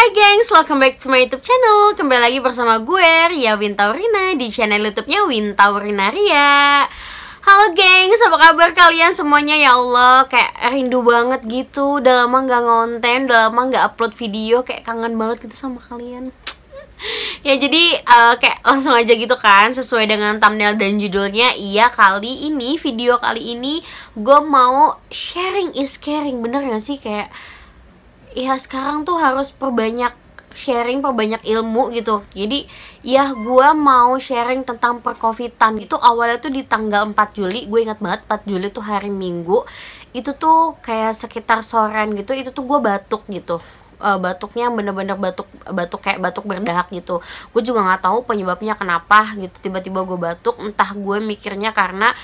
Halo gengs, welcome back to my YouTube channel. Kembali lagi bersama gue, Ria Wintaurina, di channel YouTube-nya Wintaurina Ria. Halo gengs, apa kabar kalian semuanya? Ya Allah, kayak rindu banget gitu. Udah lama gak ngonten, udah lama gak upload video. Kayak kangen banget gitu sama kalian. Ya jadi kayak langsung aja gitu kan, sesuai dengan thumbnail dan judulnya. Iya, video kali ini gue mau sharing is caring. Bener gak sih? Kayak ya sekarang tuh harus perbanyak sharing, perbanyak ilmu gitu. Jadi ya gue mau sharing tentang percovidan. Itu awalnya tuh di tanggal 4 Juli. Gue ingat banget 4 Juli tuh hari Minggu. Itu tuh kayak sekitar sorean gitu. Itu tuh gue batuk gitu. Batuknya bener-bener batuk kayak batuk berdahak gitu. Gue juga nggak tahu penyebabnya kenapa gitu. Tiba-tiba gue batuk. Entah gue mikirnya karena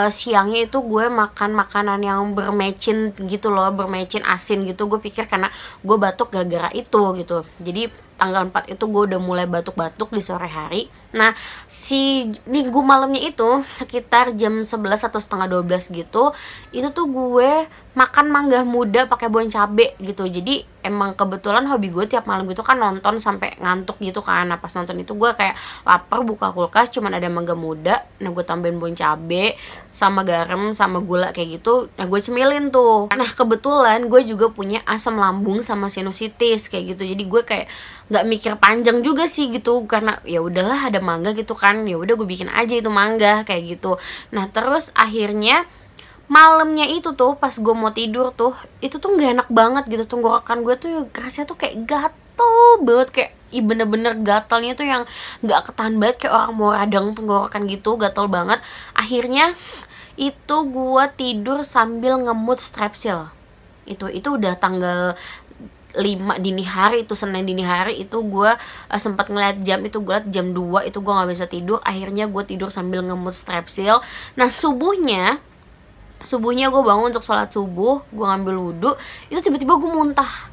siangnya itu gue makan makanan yang bermecin gitu loh, bermecin asin gitu. Gue pikir karena gue batuk gara-gara itu gitu. Jadi tanggal 4 itu gue udah mulai batuk-batuk di sore hari. Nah, si minggu malamnya itu sekitar jam 11 atau setengah 12 gitu, itu tuh gue makan mangga muda pakai bon cabe gitu. Jadi emang kebetulan hobi gue tiap malam gitu kan nonton sampai ngantuk gitu kan. Nah, pas nonton itu gue kayak lapar, buka kulkas cuman ada mangga muda. Nah, gue tambahin bon cabe sama garam sama gula kayak gitu. Nah, gue cemilin tuh. Nah, kebetulan gue juga punya asam lambung sama sinusitis kayak gitu. Jadi gue kayak nggak mikir panjang juga sih gitu, karena ya udahlah ada mangga gitu kan, ya udah gue bikin aja itu mangga kayak gitu. Nah, terus akhirnya malamnya itu tuh pas gue mau tidur tuh, itu tuh nggak enak banget gitu. Tenggorokan gue tuh rasanya tuh kayak gatel banget, kayak bener-bener gatalnya tuh yang nggak ketahan banget, kayak orang mau radang tenggorokan gitu, gatel banget. Akhirnya itu gue tidur sambil ngemut strepsil. Itu udah tanggal 5 dini hari, itu Senin dini hari. Itu gue sempat ngeliat jam, itu gue liat jam 2, itu gue nggak bisa tidur. Akhirnya gue tidur sambil ngemut strepsil. Nah, subuhnya gue bangun untuk sholat subuh, gue ngambil wudhu, itu tiba-tiba gue muntah,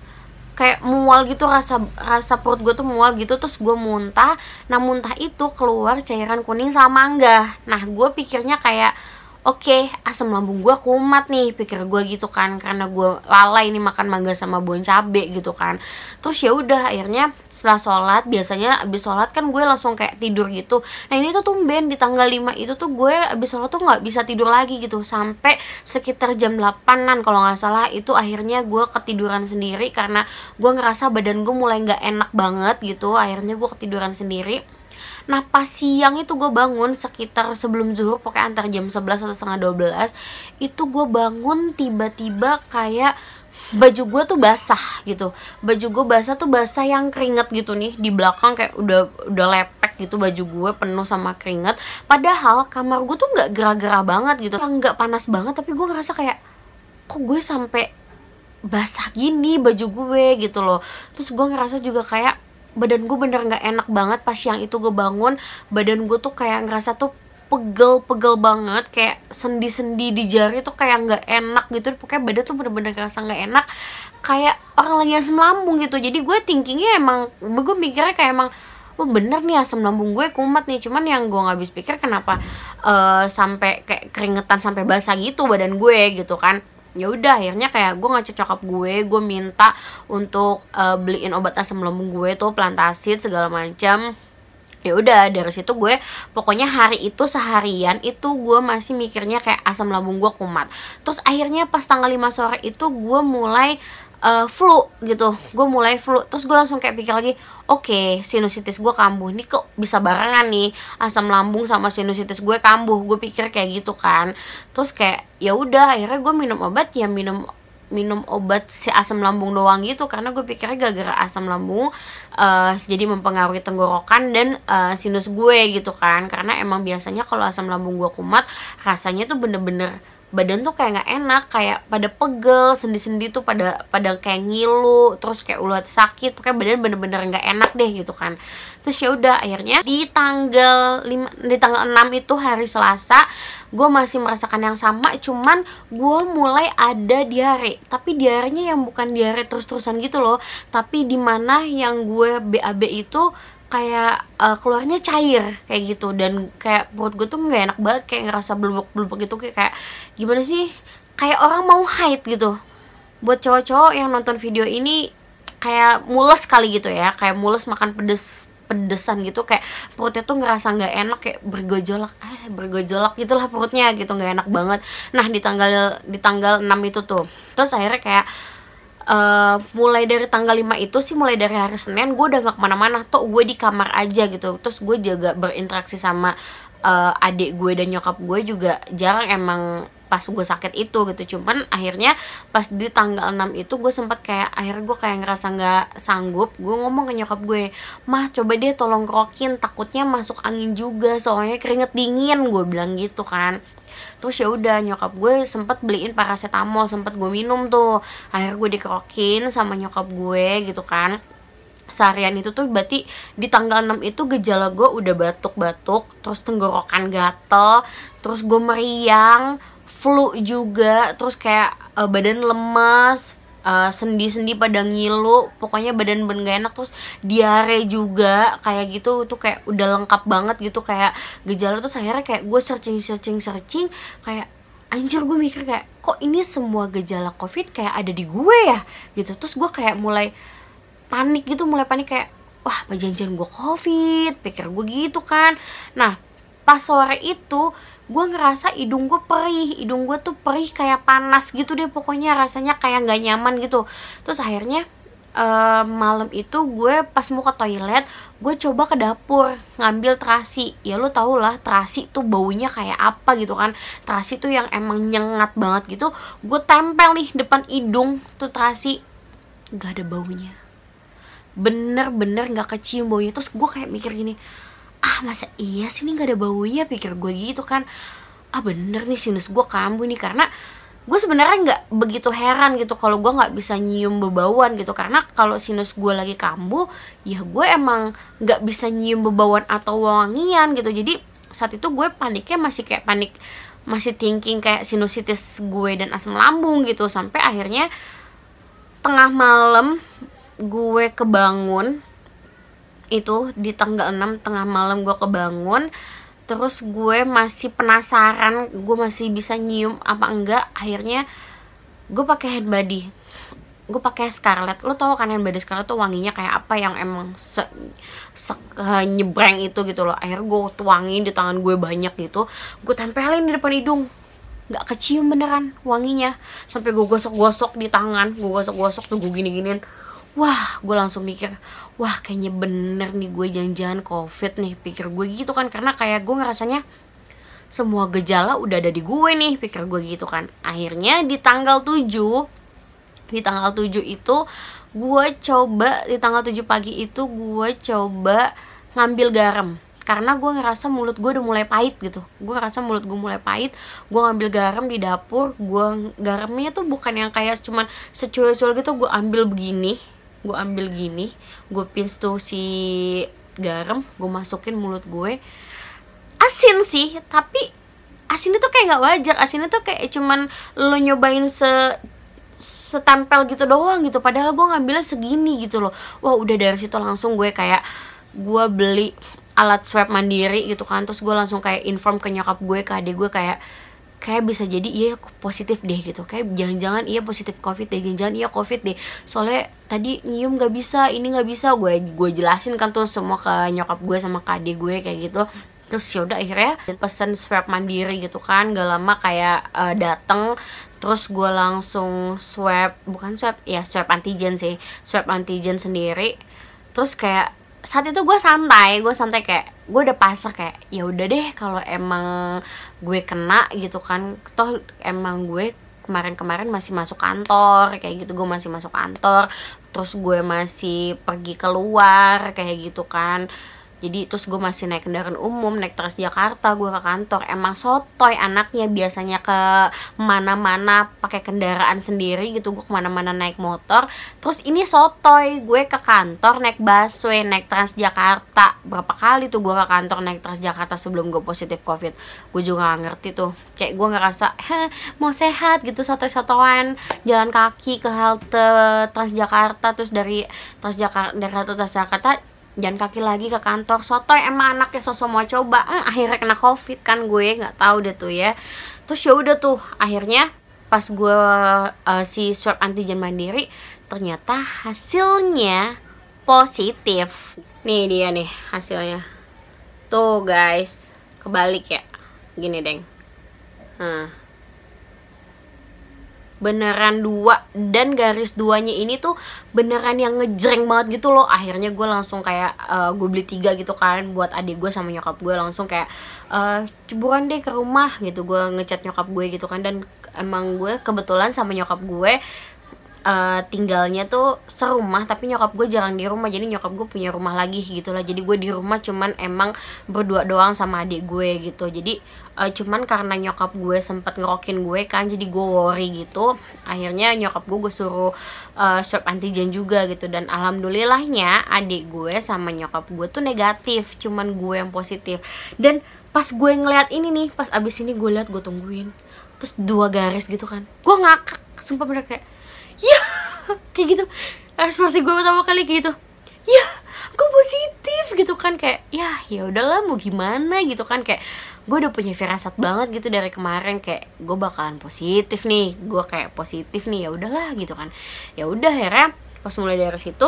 kayak mual gitu, rasa perut gue tuh mual gitu. Terus gue muntah. Nah, muntah itu keluar cairan kuning sama mangga. Nah, gue pikirnya kayak oke, asam lambung gue kumat nih, pikir gue gitu kan, karena gue lalai nih makan mangga sama bon cabe gitu kan. Terus ya udah, akhirnya setelah sholat, biasanya abis sholat kan gue langsung kayak tidur gitu. Nah, ini tuh tumben di tanggal 5 itu tuh gue abis sholat tuh nggak bisa tidur lagi gitu, sampai sekitar jam 8-an kalau nggak salah. Itu akhirnya gue ketiduran sendiri karena gue ngerasa badan gue mulai nggak enak banget gitu. Akhirnya gue ketiduran sendiri. Nah, pas siang itu gue bangun sekitar sebelum zuhur, pokoknya antar jam 11 atau setengah 12. Itu gue bangun tiba-tiba kayak baju gue tuh basah gitu. Baju gue basah tuh basah yang keringet gitu nih. Di belakang kayak udah lepek gitu, baju gue penuh sama keringet. Padahal kamar gue tuh gak gerah-gerah banget gitu, gak panas banget. Tapi gue ngerasa kayak, kok gue sampai basah gini baju gue gitu loh. Terus gue ngerasa juga kayak badan gue bener gak enak banget. Pas siang itu gue bangun, badan gue tuh kayak ngerasa tuh pegel banget, kayak sendi-sendi di jari tuh kayak nggak enak gitu. Pokoknya badan tuh bener-bener ngerasa nggak enak, kayak orang lagi asam lambung gitu. Jadi gue thinkingnya emang, gue mikirnya kayak emang oh bener nih asam lambung gue kumat nih. Cuman yang gue nggak habis pikir kenapa sampai kayak keringetan sampai basah gitu badan gue gitu kan. Ya udah, akhirnya kayak gue ngecek nyokap gue minta untuk beliin obat asam lambung gue tuh, Plantasid segala macam. Ya udah, dari situ gue pokoknya hari itu seharian itu gue masih mikirnya kayak asam lambung gue kumat. Terus akhirnya pas tanggal 5 sore itu gue mulai flu gitu. Gue mulai flu. Terus gue langsung kayak pikir lagi, oke, sinusitis gue kambuh. Ini kok bisa barengan nih, asam lambung sama sinusitis gue kambuh. Gue pikir kayak gitu kan. Terus kayak ya udah, akhirnya gue minum obat, ya minum obat si asam lambung doang gitu, karena gue pikirnya gara-gara asam lambung jadi mempengaruhi tenggorokan dan sinus gue gitu kan. Karena emang biasanya kalau asam lambung gue kumat, rasanya tuh bener-bener badan tuh kayak nggak enak, kayak pada pegel, sendi-sendi tuh pada kayak ngilu, terus kayak ulat sakit, pokoknya badan bener-bener nggak enak deh gitu kan. Terus ya udah, akhirnya di tanggal 6 itu hari Selasa, gue masih merasakan yang sama, cuman gue mulai ada diare. Tapi diarenya yang bukan diare terus-terusan gitu loh, tapi dimana yang gue BAB itu kayak keluarnya cair kayak gitu. Dan kayak perut gue tuh nggak enak banget, kayak ngerasa blubuk-blubuk gitu, kayak gimana sih, kayak orang mau haid gitu. Buat cowok-cowok yang nonton video ini, kayak mules kali gitu ya, kayak mules makan pedesan gitu, kayak perutnya tuh ngerasa nggak enak, kayak bergejolak gitulah perutnya gitu, nggak enak banget. Nah di tanggal 6 itu tuh, terus akhirnya kayak mulai dari tanggal 5 itu sih, mulai dari hari Senin gue udah gak kemana-mana, tuh gue di kamar aja gitu. Terus gue jaga berinteraksi sama adik gue dan nyokap gue juga jarang emang pas gue sakit itu gitu. Cuman akhirnya pas di tanggal 6 itu gue sempat kayak, akhirnya gue kayak ngerasa gak sanggup. Gue ngomong ke nyokap gue, "Mah coba deh tolong kerokin, takutnya masuk angin juga soalnya keringet dingin," gue bilang gitu kan. Terus ya udah, nyokap gue sempet beliin paracetamol, sempet gue minum tuh. Akhirnya gue dikerokin sama nyokap gue gitu kan. Seharian itu tuh berarti di tanggal 6 itu gejala gue udah batuk-batuk, terus tenggorokan gatel, terus gue meriang, flu juga, terus kayak badan lemes, sendi-sendi pada ngilu, pokoknya badan gak enak, terus diare juga kayak gitu. Tuh kayak udah lengkap banget gitu kayak gejala. Terus akhirnya kayak gue searching kayak anjir, gue mikir kayak kok ini semua gejala covid kayak ada di gue ya gitu. Terus gue kayak mulai panik gitu, kayak wah apa janjian gue covid, pikir gue gitu kan. Nah pas sore itu gue ngerasa hidung gue tuh perih kayak panas gitu deh, pokoknya rasanya kayak nggak nyaman gitu. Terus akhirnya malam itu gue pas mau ke toilet, gue coba ke dapur ngambil terasi. Ya lu tau lah terasi tuh baunya kayak apa gitu kan, terasi tuh yang emang nyengat banget gitu. Gue tempel nih depan hidung tuh terasi, nggak ada baunya, bener-bener nggak kecium baunya. Terus gue kayak mikir gini, masa iya sih ini gak ada baunya, pikir gue gitu kan. Bener nih sinus gue kambuh nih. Karena gue sebenarnya nggak begitu heran gitu kalau gue nggak bisa nyium bebauan gitu, karena kalau sinus gue lagi kambuh ya gue emang nggak bisa nyium bebauan atau wangian gitu. Jadi saat itu gue paniknya masih thinking kayak sinusitis gue dan asam lambung gitu. Sampai akhirnya tengah malam gue kebangun, itu di tanggal 6 tengah malam gue kebangun. Terus gue masih penasaran, gue masih bisa nyium apa enggak. Akhirnya gue pakai hand body, gue pakai Scarlett. Lo tau kan hand body Scarlett tuh wanginya kayak apa, yang emang nyebrang itu gitu loh. Akhirnya gue tuangin di tangan gue banyak gitu, gue tempelin di depan hidung, nggak kecium beneran wanginya. Sampai gue gosok-gosok di tangan, gue gosok-gosok tuh, gue gini-giniin. Wah, gue langsung mikir, wah kayaknya bener nih gue jangan-jangan covid nih, pikir gue gitu kan. Karena kayak gue ngerasanya semua gejala udah ada di gue nih, pikir gue gitu kan. Akhirnya di tanggal 7 itu gue coba, di tanggal 7 pagi itu gue coba ngambil garam. Karena gue ngerasa mulut gue udah mulai pahit gitu. Gue ngambil garam di dapur. Garamnya tuh bukan yang kayak cuman secuil-cuil gitu. Gue ambil gini, gue pinch tuh si garam, gue masukin mulut gue. Asin sih, tapi asinnya tuh kayak gak wajar. Asinnya tuh kayak cuman lo nyobain setempel gitu doang gitu, padahal gue ngambilnya segini gitu loh. Wah udah dari situ langsung gue beli alat swab mandiri gitu kan. Terus gue langsung kayak inform ke nyokap gue, ke adik gue, kayak bisa jadi iya positif deh gitu, kayak jangan-jangan iya positif covid deh, jangan-jangan iya covid deh, soalnya tadi nyium gak bisa, ini gak bisa. Gue jelasin kan tuh semua ke nyokap gue sama ke adik gue kayak gitu. Terus yaudah akhirnya pesen swab mandiri gitu kan. Gak lama kayak dateng. Terus gue langsung swab antigen sih, swab antigen sendiri. Terus kayak saat itu gue santai kayak gue udah pasrah, kayak ya udah deh kalau emang gue kena gitu kan, toh emang gue kemarin masih masuk kantor kayak gitu, gue masih masuk kantor, terus gue masih pergi keluar kayak gitu kan. Jadi terus gue masih naik kendaraan umum, naik Transjakarta gue ke kantor. Emang sotoy anaknya, biasanya ke mana-mana pakai kendaraan sendiri gitu, gue kemana-mana naik motor. Terus ini sotoy, gue ke kantor naik busway, naik Transjakarta. Berapa kali tuh gue ke kantor naik Transjakarta sebelum gue positif covid. Gue juga gak ngerti tuh, kayak gue ngerasa mau sehat gitu, sotoy-sotoyan jalan kaki ke halte Transjakarta. Terus dari halte Transjakarta jalan kaki lagi ke kantor. Sotoy emang anaknya, sosok mau coba. Akhirnya kena covid kan gue, nggak tahu deh tuh ya. Terus ya udah tuh akhirnya pas gue si swab antigen mandiri, ternyata hasilnya positif. Nih dia nih hasilnya. Tuh guys, kebalik ya. Gini deng. Beneran 2, dan garis 2-nya ini tuh beneran yang ngejreng banget gitu loh. Akhirnya gue langsung kayak gue beli 3 gitu kan buat adik gue sama nyokap gue. Langsung kayak buruan deh ke rumah gitu. Gue ngechat nyokap gue gitu kan. Dan emang gue kebetulan sama nyokap gue tinggalnya tuh serumah, tapi nyokap gue jarang di rumah. Jadi nyokap gue punya rumah lagi gitu lah. Jadi gue di rumah cuman emang berdua doang sama adik gue gitu. Jadi cuman karena nyokap gue sempet ngerokin gue kan, jadi gue worry gitu. Akhirnya nyokap gue suruh swab antigen juga gitu. Dan alhamdulillahnya adik gue sama nyokap gue tuh negatif, cuman gue yang positif. Dan pas gue ngeliat ini nih, pas abis ini gue liat, gue tungguin, terus 2 garis gitu kan, gue ngakak, sumpah bener kayak ya, kayak gitu. Ekspresi gue pertama kali kayak gitu. Ya, gue positif gitu kan, kayak ya udahlah mau gimana gitu kan, kayak gue udah punya firasat banget gitu dari kemarin, kayak gue bakalan positif nih, gue kayak positif nih, ya udahlah gitu kan. Ya udah, akhirnya pas mulai dari situ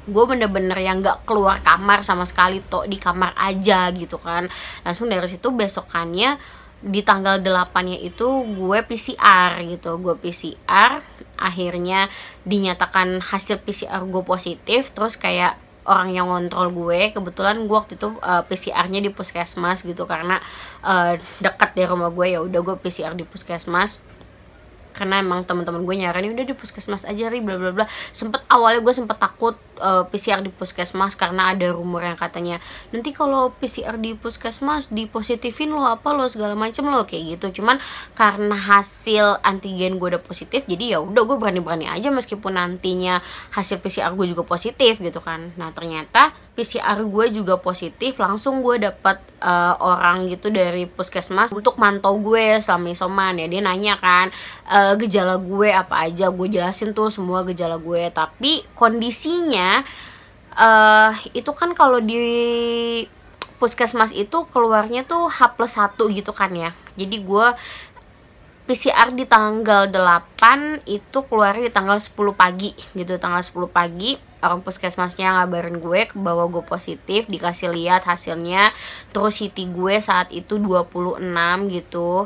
gue bener-bener yang nggak keluar kamar sama sekali, toh di kamar aja gitu kan. Langsung dari situ besokannya di tanggal 8-nya itu gue PCR gitu. Gue PCR, akhirnya dinyatakan hasil PCR gue positif. Terus kayak orang yang ngontrol gue, kebetulan gue waktu itu PCR-nya di puskesmas gitu, karena dekat dari rumah gue. Ya udah, gue PCR di puskesmas karena emang teman-teman gue nyaranin udah di puskesmas aja, bla bla bla. Awalnya gue sempet takut PCR di puskesmas karena ada rumor yang katanya nanti kalau PCR di puskesmas dipositifin lo apa lo segala macem lo kayak gitu. Cuman karena hasil antigen gue udah positif, jadi ya udah gue berani-berani aja meskipun nantinya hasil PCR gue juga positif gitu kan. Nah ternyata PCR gue juga positif. Langsung gue dapet orang gitu dari puskesmas untuk mantau gue selama isoman. Ya dia nanya kan gejala gue apa aja, gue jelasin tuh semua gejala gue. Tapi kondisinya itu kan kalau di puskesmas itu keluarnya tuh H+1 gitu kan ya. Jadi gue PCR di tanggal 8 itu keluarnya di tanggal 10 pagi gitu. Tanggal 10 pagi orang puskesmasnya ngabarin gue bahwa gue positif, dikasih lihat hasilnya. Terus CT gue saat itu 26 gitu.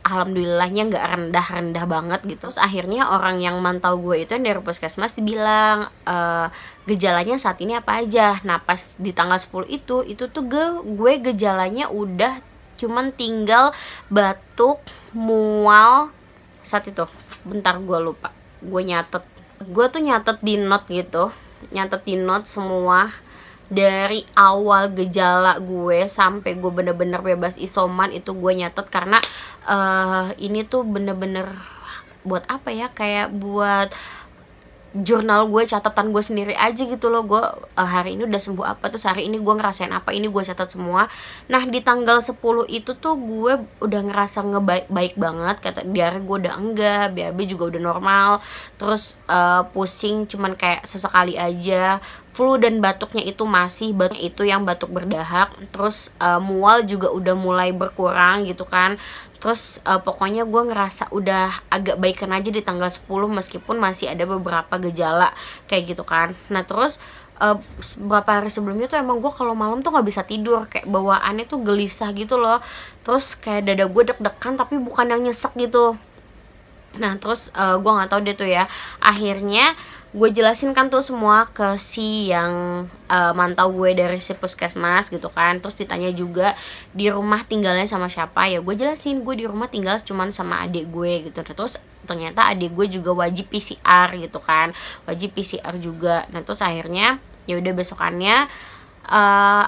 Alhamdulillahnya nggak rendah-rendah banget gitu. Terus akhirnya orang yang mantau gue itu yang dari puskesmas dibilang gejalanya saat ini apa aja. Nah pas di tanggal 10 itu tuh gue gejalanya udah cuman tinggal batuk, mual saat itu. Bentar, gue lupa, gue nyatet. Gue tuh nyatet di note gitu, nyatet di note semua dari awal gejala gue sampai gue bener-bener bebas isoman. Itu gue nyatet karena ini tuh bener-bener buat apa ya, kayak buat jurnal gue, catatan gue sendiri aja gitu loh. Gue hari ini udah sembuh apa, terus hari ini gue ngerasain apa, ini gue catat semua. Nah di tanggal 10 itu tuh gue udah ngerasa baik banget. Kata diare gue udah enggak, BAB juga udah normal. Terus pusing cuman kayak sesekali aja. Flu dan batuknya itu masih, batuk itu yang batuk berdahak. Terus mual juga udah mulai berkurang gitu kan. Terus pokoknya gue ngerasa udah agak baikan aja di tanggal 10, meskipun masih ada beberapa gejala kayak gitu kan. Nah terus beberapa hari sebelumnya tuh emang gue kalau malam tuh nggak bisa tidur, kayak bawaannya tuh gelisah gitu loh. Terus kayak dada gue deg-degan tapi bukan yang nyesek gitu. Nah terus gue nggak tahu deh tuh ya, akhirnya gue jelasin kan tuh semua ke si yang mantau gue dari si puskesmas gitu kan. Terus ditanya juga di rumah tinggalnya sama siapa, ya gue jelasin gue di rumah tinggal cuman sama adik gue gitu. Nah, terus ternyata adik gue juga wajib PCR gitu kan, wajib PCR juga. Nah terus akhirnya ya udah besokannya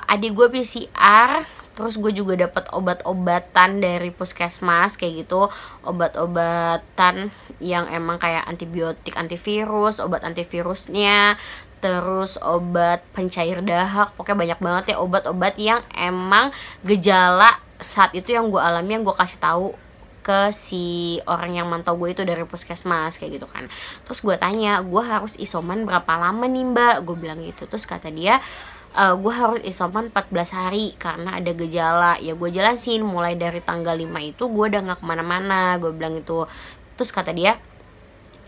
adik gue PCR. Terus gue juga dapat obat-obatan dari puskesmas kayak gitu, obat-obatan yang emang kayak antibiotik, antivirus, obat antivirusnya, terus obat pencair dahak. Pokoknya banyak banget ya obat-obat yang emang gejala saat itu yang gue alami, yang gue kasih tahu ke si orang yang mantau gue itu dari puskesmas kayak gitu kan. Terus gue tanya, gue harus isoman berapa lama nih mbak, gue bilang gitu. Terus kata dia, gue harus isoman 14 hari karena ada gejala. Ya gue jelasin mulai dari tanggal 5 itu gue udah gak kemana-mana, gue bilang itu. Terus kata dia,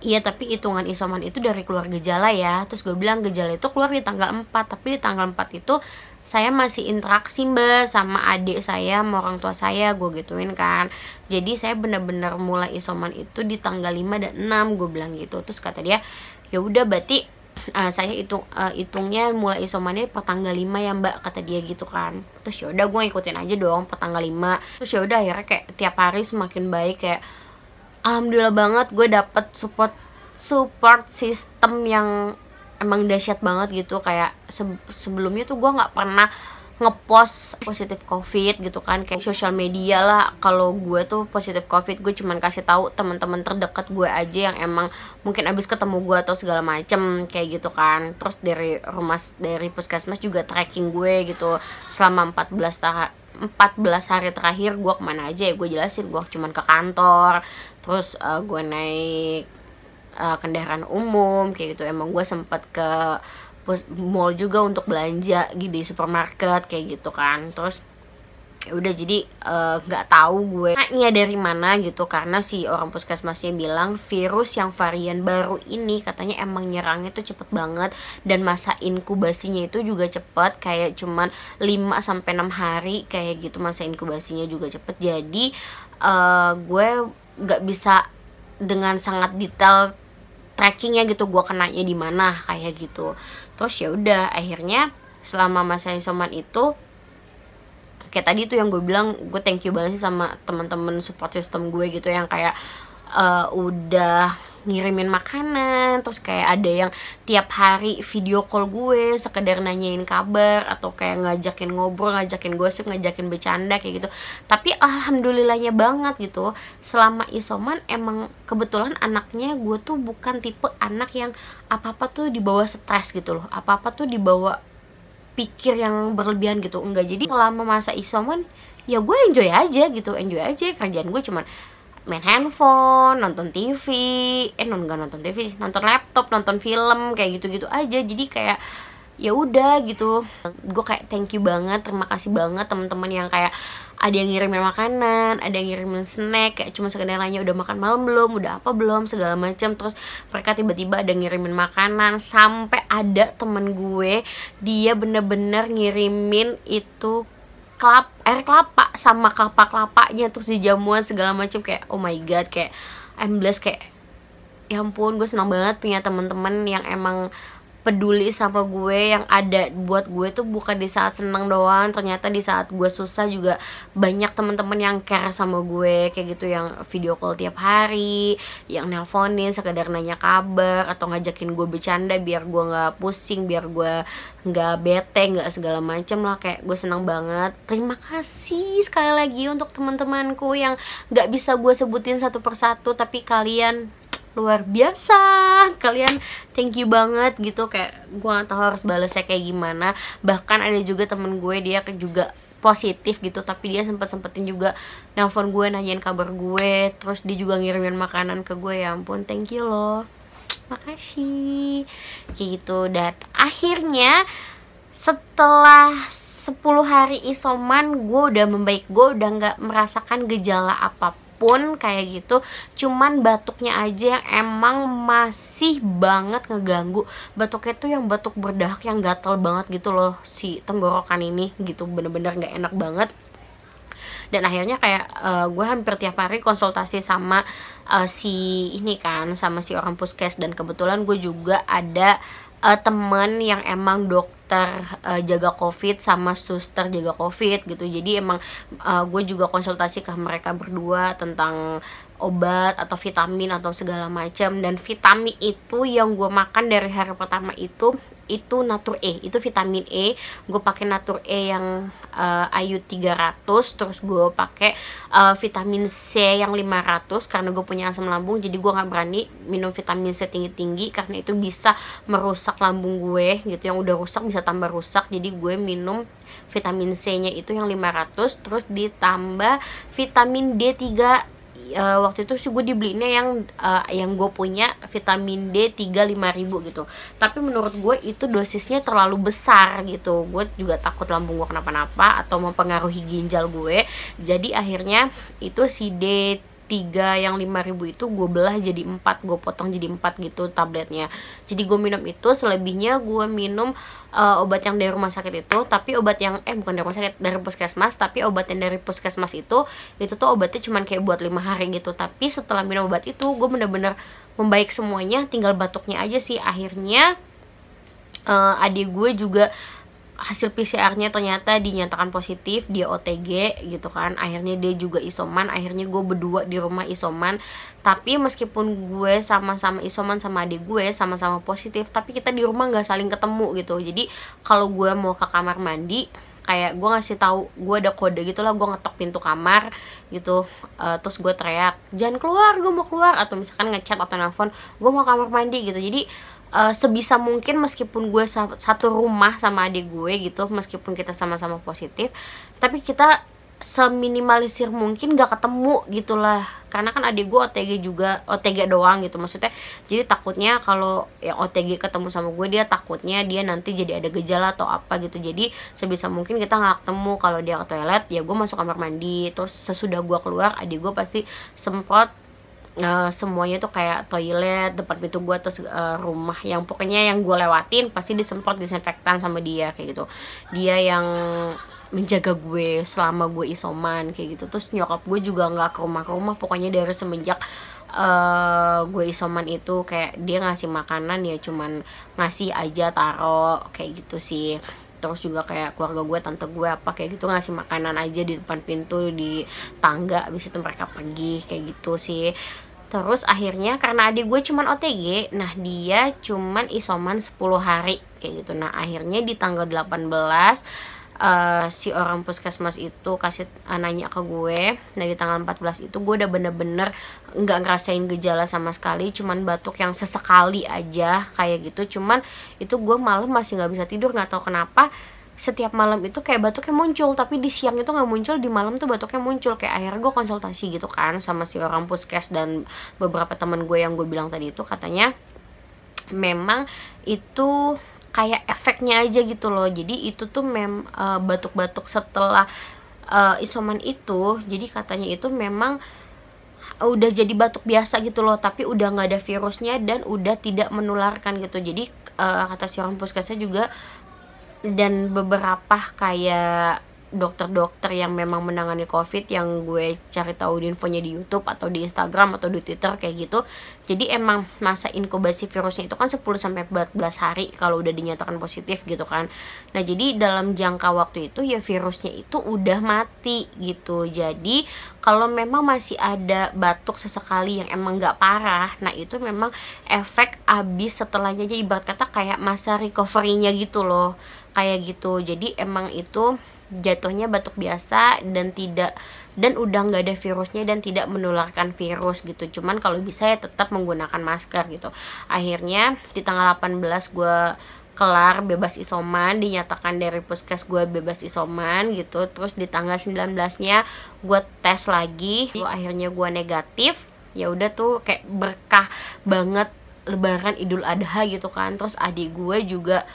Iya, tapi hitungan isoman itu dari keluar gejala ya. Terus gue bilang gejala itu keluar di tanggal 4, tapi di tanggal 4 itu saya masih interaksi mbak sama adik saya, sama orang tua saya, gue gituin kan. Jadi saya bener-bener mulai isoman itu di tanggal 5 dan 6, gue bilang gitu. Terus kata dia, ya udah berarti saya hitungnya mulai isomannya per tanggal 5 ya mbak, kata dia gitu kan. Terus ya udah gue ikutin aja dong per tanggal 5. Terus ya udah akhirnya kayak tiap hari semakin baik, kayak alhamdulillah banget gue dapet support system yang emang dahsyat banget gitu. Kayak sebelumnya tuh gue nggak pernah ngepost positif covid gitu kan, kayak sosial media lah. Kalau gue tuh positif covid, gue cuman kasih tahu teman-teman terdekat gue aja yang emang mungkin abis ketemu gue atau segala macem kayak gitu kan. Terus dari puskesmas juga tracking gue gitu selama 14 hari terakhir gue kemana aja ya gue jelasin. Gue cuman ke kantor, terus gue naik kendaraan umum kayak gitu. Emang gue sempat ke mall juga untuk belanja gitu, di supermarket kayak gitu kan. Terus ya udah, jadi nggak tahu gue dari mana gitu, karena si orang puskesmasnya bilang virus yang varian baru ini katanya emang nyerangnya tuh cepet banget, dan masa inkubasinya itu juga cepet, kayak cuman 5-6 hari kayak gitu masa inkubasinya juga cepet. Jadi gue nggak bisa dengan sangat detail trackingnya gitu, gue kenanya di mana kayak gitu. Terus ya udah akhirnya selama masa isoman itu kayak tadi tuh yang gue bilang, gue thank you banget sih sama teman-teman support system gue gitu, yang kayak udah ngirimin makanan, terus kayak ada yang tiap hari video call gue sekedar nanyain kabar, atau kayak ngajakin ngobrol, ngajakin gosip, ngajakin bercanda kayak gitu. Tapi alhamdulillahnya banget gitu, selama isoman emang kebetulan anaknya gue tuh bukan tipe anak yang apa-apa tuh dibawa stres gitu loh, apa-apa tuh dibawa pikir yang berlebihan gitu, enggak. Jadi selama masa isoman ya gue enjoy aja gitu, enjoy aja. Kerjaan gue cuman main handphone, nonton TV, nggak nonton TV, nonton laptop, nonton film kayak gitu-gitu aja. Jadi kayak ya udah gitu. Gue kayak thank you banget, terima kasih banget teman-teman yang kayak ada yang ngirimin makanan, ada yang ngirimin snack, kayak cuma sekedar nanya udah makan malam belum, udah apa belum, segala macam. Terus mereka tiba-tiba ada ngirimin makanan, sampai ada temen gue dia bener-bener ngirimin itu air kelapa sama kelapa-kelapanya, terus dijamuan segala macam. Kayak oh my god, kayak I'm blessed, kayak ya ampun, gue senang banget punya teman-teman yang emang peduli sama gue, yang ada buat gue tuh bukan di saat senang doang, ternyata di saat gue susah juga banyak teman-teman yang care sama gue kayak gitu, yang video call tiap hari, yang nelponin sekedar nanya kabar, atau ngajakin gue bercanda biar gue nggak pusing, biar gue nggak bete, nggak segala macem lah. Kayak gue senang banget. Terima kasih sekali lagi untuk teman-temanku yang nggak bisa gue sebutin satu persatu, tapi kalian luar biasa, kalian thank you banget gitu. Kayak gue gak tahu harus balasnya kayak gimana. Bahkan ada juga temen gue, dia juga positif gitu, tapi dia sempetin juga nelpon gue, nanyain kabar gue, terus dia juga ngirimin makanan ke gue. Ya ampun, thank you loh, makasih kayak gitu. Dan akhirnya setelah 10 hari isoman, gue udah membaik, gue udah gak merasakan gejala apapun kayak gitu. Cuman batuknya aja yang emang masih banget ngeganggu. Batuknya tuh yang batuk berdahak, yang gatel banget gitu loh si tenggorokan ini gitu, bener-bener gak enak banget. Dan akhirnya kayak gue hampir tiap hari konsultasi sama si ini kan, sama si orang puskes. Dan kebetulan gue juga ada temen yang emang dokter jaga covid sama suster jaga covid gitu. Jadi emang gue juga konsultasi ke mereka berdua tentang obat atau vitamin atau segala macam. Dan vitamin itu yang gue makan dari hari pertama itu Natur E, itu vitamin E. Gue pakai Natur E yang IU 300, terus gue pakai vitamin C yang 500 karena gue punya asam lambung. Jadi gue nggak berani minum vitamin C tinggi-tinggi karena itu bisa merusak lambung gue gitu, yang udah rusak bisa tambah rusak. Jadi gue minum vitamin C nya itu yang 500, terus ditambah vitamin D3. Waktu itu sih gue dibelinya yang gue punya vitamin D3 5.000 gitu. Tapi menurut gue itu dosisnya terlalu besar gitu. Gue juga takut lambung gue kenapa-napa atau mempengaruhi ginjal gue. Jadi akhirnya itu si D3 3 yang 5.000 itu gue belah jadi 4, gue potong jadi 4 gitu tabletnya. Jadi gue minum itu, selebihnya gue minum obat yang dari rumah sakit itu. Tapi obat yang bukan dari rumah sakit, dari puskesmas. Tapi obat yang dari puskesmas itu tuh obatnya cuman kayak buat 5 hari gitu. Tapi setelah minum obat itu gue bener-bener membaik semuanya, tinggal batuknya aja sih. Akhirnya adik gue juga hasil PCR-nya ternyata dinyatakan positif, dia OTG gitu kan. Akhirnya dia juga isoman, akhirnya gue berdua di rumah isoman. Tapi meskipun gue sama-sama isoman sama adik gue, sama-sama positif, tapi kita di rumah nggak saling ketemu gitu. Jadi kalau gue mau ke kamar mandi, kayak gue ngasih tahu, gue ada kode gitu lah, gue ngetok pintu kamar gitu, terus gue teriak, jangan keluar, gue mau keluar, atau misalkan ngechat atau nelfon, gue mau kamar mandi gitu. Jadi sebisa mungkin meskipun gue satu rumah sama adik gue gitu, meskipun kita sama-sama positif, tapi kita seminimalisir mungkin gak ketemu gitulah. Karena kan adik gue OTG juga, OTG doang gitu maksudnya. Jadi takutnya kalau yang OTG ketemu sama gue, dia takutnya dia nanti jadi ada gejala atau apa gitu. Jadi sebisa mungkin kita gak ketemu. Kalau dia ke toilet, ya gue masuk kamar mandi. Terus sesudah gue keluar, adik gue pasti semprot semuanya tuh kayak toilet, depan pintu gue, terus rumah yang pokoknya yang gue lewatin pasti disemprot disinfektan sama dia kayak gitu. Dia yang menjaga gue selama gue isoman kayak gitu. Terus nyokap gue juga nggak ke rumah-rumah, pokoknya dari semenjak gue isoman itu kayak dia ngasih makanan ya cuman ngasih aja, taro kayak gitu sih. Terus juga kayak keluarga gue, tante gue apa kayak gitu ngasih makanan aja di depan pintu, di tangga, abis itu mereka pergi kayak gitu sih. Terus akhirnya karena adik gue cuman OTG, nah dia cuman isoman 10 hari kayak gitu. Nah akhirnya di tanggal 18 si orang puskesmas itu kasih nanya ke gue. Nah di tanggal 14 itu gue udah bener-bener nggak ngerasain gejala sama sekali, cuman batuk yang sesekali aja kayak gitu. Cuman itu gue malam masih nggak bisa tidur, nggak tahu kenapa setiap malam itu kayak batuknya muncul, tapi di siang itu nggak muncul, di malam tuh batuknya muncul. Kayak akhirnya gue konsultasi gitu kan sama si orang puskes dan beberapa teman gue yang gue bilang tadi itu, katanya memang itu kayak efeknya aja gitu loh. Jadi itu tuh batuk-batuk setelah isoman itu, jadi katanya itu memang udah jadi batuk biasa gitu loh, tapi udah nggak ada virusnya dan udah tidak menularkan gitu. Jadi kata si orang puskesnya juga dan beberapa kayak dokter-dokter yang memang menangani COVID yang gue cari tahu di infonya di YouTube atau di Instagram atau di Twitter kayak gitu. Jadi emang masa inkubasi virusnya itu kan 10 sampai 14 hari kalau udah dinyatakan positif gitu kan. Nah, jadi dalam jangka waktu itu ya virusnya itu udah mati gitu. Jadi kalau memang masih ada batuk sesekali yang emang nggak parah, nah itu memang efek abis setelahnya aja, ibarat kata kayak masa recovery-nya gitu loh. Kayak gitu. Jadi emang itu jatuhnya batuk biasa dan udah nggak ada virusnya dan tidak menularkan virus gitu. Cuman kalau bisa ya tetap menggunakan masker gitu. Akhirnya di tanggal 18 gue kelar bebas isoman, dinyatakan dari puskes gue bebas isoman gitu. Terus di tanggal 19-nya gue tes lagi, akhirnya gue negatif. Ya udah tuh kayak berkah banget lebaran Idul Adha gitu kan. Terus adik gue juga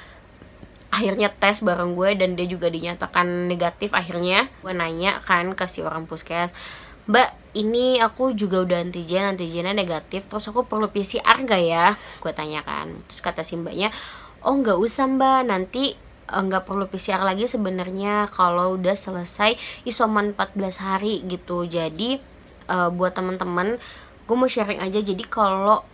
akhirnya tes bareng gue dan dia juga dinyatakan negatif. Akhirnya gue nanya kan ke si orang puskes, Mbak, ini aku juga udah antigennya negatif, terus aku perlu PCR gak ya? Gue tanyakan. Terus kata si mbaknya, oh nggak usah mbak, nanti nggak perlu PCR lagi sebenarnya kalau udah selesai isoman 14 hari gitu. Jadi buat teman-teman, gue mau sharing aja. Jadi kalau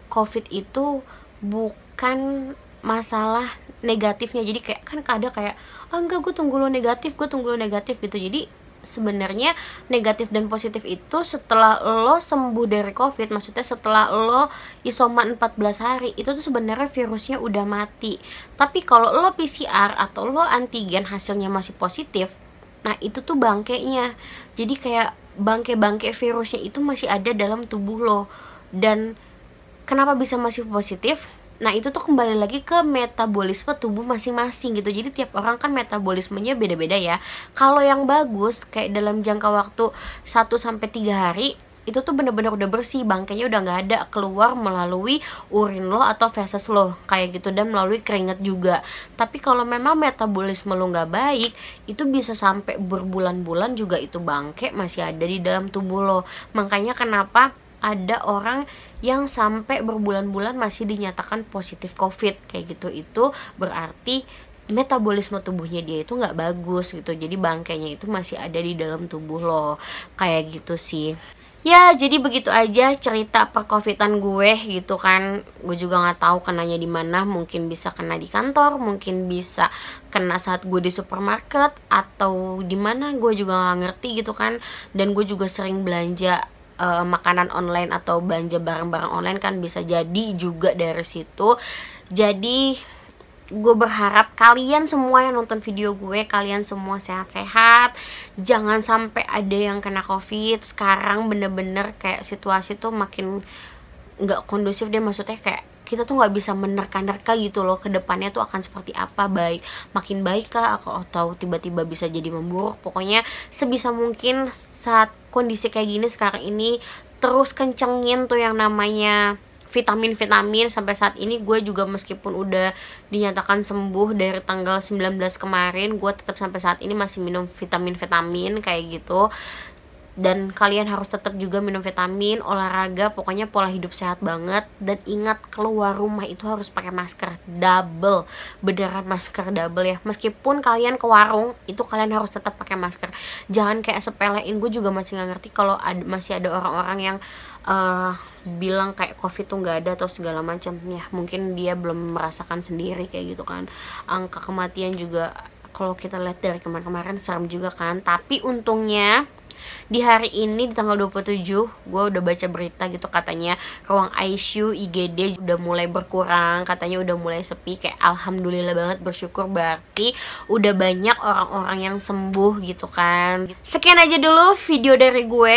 COVID itu bukan masalah negatifnya. Jadi kayak kan ada kayak enggak, gue tunggu lo negatif gitu. Jadi sebenarnya negatif dan positif itu setelah lo sembuh dari COVID, maksudnya setelah lo isoman 14 hari itu tuh sebenarnya virusnya udah mati. Tapi kalau lo PCR atau lo antigen hasilnya masih positif, nah itu tuh bangkainya. Jadi kayak bangkai virusnya itu masih ada dalam tubuh lo. Dan kenapa bisa masih positif? Nah itu tuh kembali lagi ke metabolisme tubuh masing-masing gitu. Jadi tiap orang kan metabolismenya beda-beda ya. Kalau yang bagus kayak dalam jangka waktu 1-3 hari itu tuh bener-bener udah bersih, bangkainya udah nggak ada, keluar melalui urin lo atau feses lo kayak gitu, dan melalui keringat juga. Tapi kalau memang metabolisme lo nggak baik, itu bisa sampai berbulan-bulan juga itu bangke masih ada di dalam tubuh lo. Makanya kenapa ada orang yang sampai berbulan-bulan masih dinyatakan positif COVID kayak gitu, itu berarti metabolisme tubuhnya dia itu nggak bagus gitu, jadi bangkainya itu masih ada di dalam tubuh lo kayak gitu sih. Ya, jadi begitu aja cerita percovidan gue gitu kan. Gue juga nggak tahu kenanya di mana. Mungkin bisa kena di kantor, mungkin bisa kena saat gue di supermarket, atau di mana gue juga nggak ngerti gitu kan. Dan gue juga sering belanja makanan online atau belanja barang-barang online kan, bisa jadi juga dari situ. Jadi gue berharap kalian semua yang nonton video gue, kalian semua sehat-sehat, jangan sampai ada yang kena COVID. Sekarang bener-bener kayak situasi tuh makin nggak kondusif deh, maksudnya kayak kita tuh nggak bisa menerka-nerka gitu loh ke depannya tuh akan seperti apa, makin baik kah atau tiba-tiba bisa jadi memburuk. Pokoknya sebisa mungkin saat kondisi kayak gini sekarang ini, terus kencengin tuh yang namanya vitamin-vitamin. Sampai saat ini gue juga meskipun udah dinyatakan sembuh dari tanggal 19 kemarin, gue tetap sampai saat ini masih minum vitamin-vitamin kayak gitu. Dan kalian harus tetap juga minum vitamin, olahraga, pokoknya pola hidup sehat banget. Dan ingat, keluar rumah itu harus pakai masker double, beneran masker double ya. Meskipun kalian ke warung, itu kalian harus tetap pakai masker. Jangan kayak sepelein. Gue juga masih nggak ngerti kalau masih ada orang-orang yang bilang kayak COVID tuh nggak ada atau segala macam ya. Mungkin dia belum merasakan sendiri kayak gitu kan. Angka kematian juga kalau kita lihat dari kemarin-kemarin serem juga kan. Tapi untungnya di hari ini di tanggal 27 gue udah baca berita gitu, katanya ruang ICU IGD udah mulai berkurang, katanya udah mulai sepi. Kayak alhamdulillah banget, bersyukur, berarti udah banyak orang-orang yang sembuh gitu kan. Sekian aja dulu video dari gue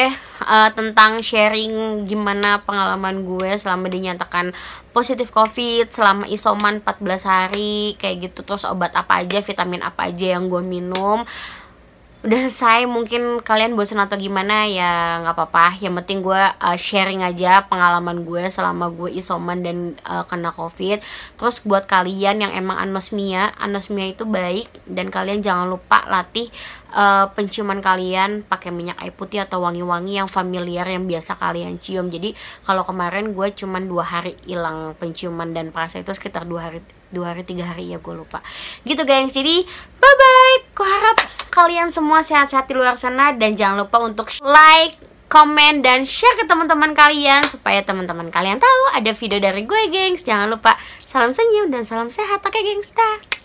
tentang sharing gimana pengalaman gue selama dinyatakan positif COVID, selama isoman 14 hari kayak gitu. Terus obat apa aja, vitamin apa aja yang gue minum. Udah selesai. Mungkin kalian bosan atau gimana ya nggak apa-apa, yang penting gue sharing aja pengalaman gue selama gue isoman dan kena COVID. Terus buat kalian yang emang anosmia itu baik, dan kalian jangan lupa latih penciuman kalian pakai minyak air putih atau wangi-wangi yang familiar yang biasa kalian cium. Jadi kalau kemarin gue cuman 2 hari hilang penciuman dan perasa itu sekitar 2 hari 3 hari ya, gue lupa gitu guys. Jadi bye bye, gue harap kalian semua sehat-sehat di luar sana, dan jangan lupa untuk like, komen, dan share ke teman-teman kalian supaya teman-teman kalian tahu ada video dari gue gengs. Jangan lupa salam senyum dan salam sehat, oke gengs, dah.